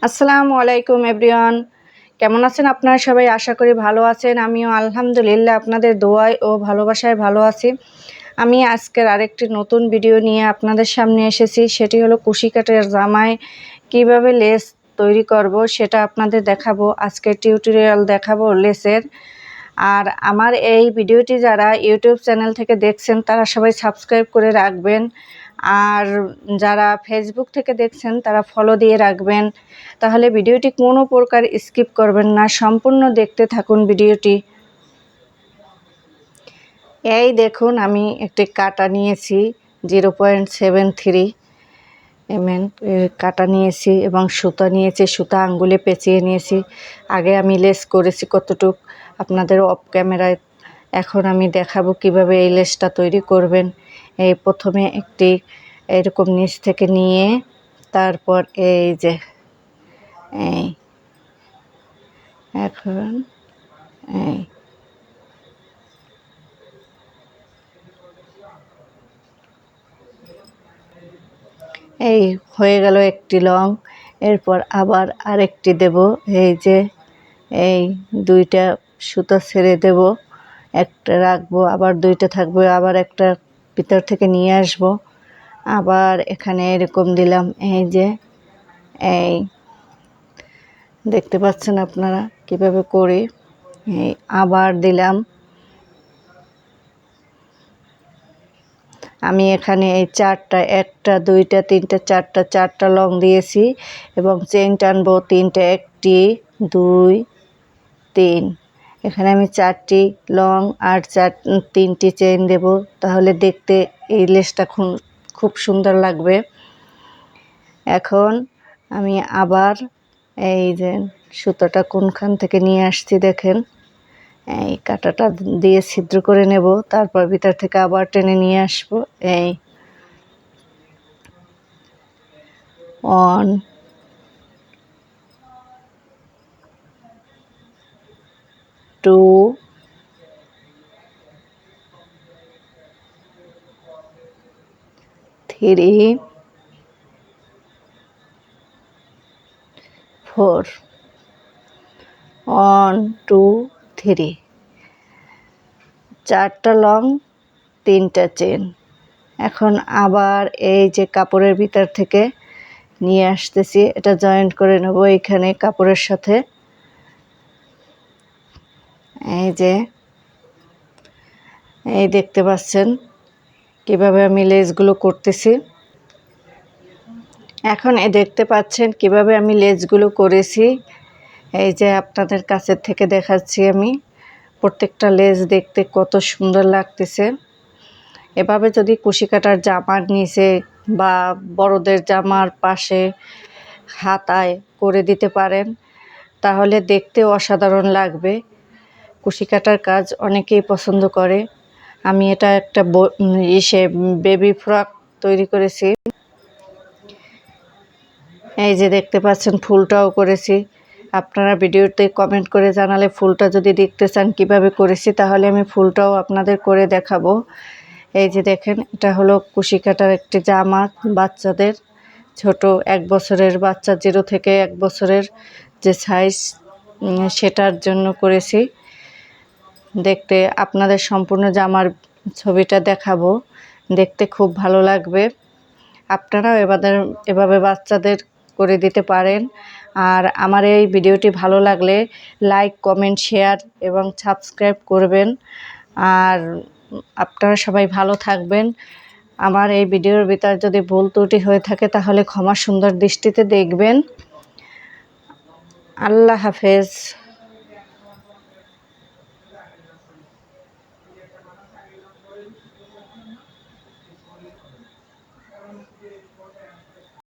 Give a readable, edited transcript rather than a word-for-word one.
আসসালামু আলাইকুম এভরিওয়ান, কেমন আছেন আপনারা সবাই? আশা করি ভালো আছেন। আমিও আলহামদুলিল্লাহ আপনাদের দোয়ায় ও ভালোবাসায় ভালো আছি। আমি আজকের আরেকটি নতুন ভিডিও নিয়ে আপনাদের সামনে এসেছি। সেটি হলো কুশি কাটার জামায় কিভাবে লেস তৈরি করব সেটা আপনাদের দেখাবো। আজকের টিউটোরিয়াল দেখাবো লেসের। আর আমার এই ভিডিওটি যারা ইউটিউব চ্যানেল থেকে দেখছেন তারা সবাই সাবস্ক্রাইব করে রাখবেন, আর যারা ফেসবুক থেকে দেখছেন তারা ফলো দিয়ে রাখবেন। তাহলে ভিডিওটি কোনো প্রকার স্কিপ করবেন না, সম্পূর্ণ দেখতে থাকুন ভিডিওটি। এই দেখুন, আমি একটি কাটা নিয়েছি 0.73 mm কাটা নিয়েছি এবং সুতা নিয়েছি, সুতা আঙ্গুলে পেঁচিয়ে নিয়েছি। আগে আমি লেস করেছি কতটুক আপনাদের অফ ক্যামেরায়, এখন আমি দেখাবো কিভাবে এই লেসটা তৈরি করবেন। এই প্রথমে একটি এরকম নিচ থেকে নিয়ে তারপর এই যে এই এখন এই এই হয়ে গেল একটি লং। এরপর আবার আরেকটি দেব। এই যে এই দুইটা সুতা ছেড়ে দেব, একটা রাখবো, আবার দুইটা থাকবে, আবার একটা ভিতর থেকে নিয়ে আসব, আবার এখানে এরকম দিলাম। এই যে এই দেখতে পাচ্ছেন আপনারা কিভাবে করি। এই আবার দিলাম। আমি এখানে এই চারটা, একটা দুইটা তিনটা চারটা লং দিয়েছি এবং চেইন টানবো তিনটা, একটি দুই তিন। এখানে আমি চারটি লং আর তিনটি চেইন দেব, তাহলে দেখতে এই লেসটা খুব সুন্দর লাগবে। এখন আমি আবার এই যে সুতোটা কোনখান থেকে নিয়ে আসছি দেখেন, এই কাঁটাটা দিয়ে ছিদ্র করে নেব, তারপর ভিতর থেকে আবার টেনে নিয়ে আসবো। এই 1 2 3 4 1 2 3, চারটা লং তিনটা চেন। এখন আবার এই যে কাপড়ের ভিতর থেকে নিয়ে আসতেছি, এটা জয়েন্ট করে নেব এখানে কাপড়ের সাথে। এই যে এই দেখতে পাচ্ছেন কিভাবে আমি লেসগুলো করতেছি। এখন দেখতে পাচ্ছেন কিভাবে আমি লেসগুলো করেছি। এই যে আপনাদের কাছের থেকে দেখাচ্ছি আমি, প্রত্যেকটা লেস দেখতে কত সুন্দর লাগতেছে। এভাবে যদি কুশি কাটার জামার নিচে বা বড়দের জামার পাশে হাতায় করে দিতে পারেন তাহলে দেখতে অসাধারণ লাগবে। কুশি কাটার কাজ অনেকেই পছন্দ করে। আমি এটা একটা বেবি ফ্রক তৈরি করেছি। এই যে দেখতে পাচ্ছেন ফুলটাও করেছি। আপনারা ভিডিওতে কমেন্ট করে জানালে ফুলটা যদি দেখতে চান কিভাবে করেছি তাহলে আমি ফুলটাও আপনাদের করে দেখাবো। এই যে দেখেন, এটা হলো কুশি কাটার একটি জামা, বাচ্চাদের ছোট 1 বছরের বাচ্চা, 0 থেকে 1 বছরের যে সাইজ সেটার জন্য করেছি। দেখতে আপনাদের সম্পূর্ণ জামার ছবিটা দেখাবো, দেখতে খুব ভালো লাগবে। আপনারাও এভাবে বাচ্চাদের করে দিতে পারেন। আর আমার এই ভিডিওটি ভালো লাগলে লাইক কমেন্ট শেয়ার এবং সাবস্ক্রাইব করবেন। আর আপনারা সবাই ভালো থাকবেন। আমার এই ভিডিওর ভিতর যদি ভুল ত্রুটি হয়ে থাকে তাহলে ক্ষমা সুন্দর দৃষ্টিতে দেখবেন। আল্লাহ হাফেজ।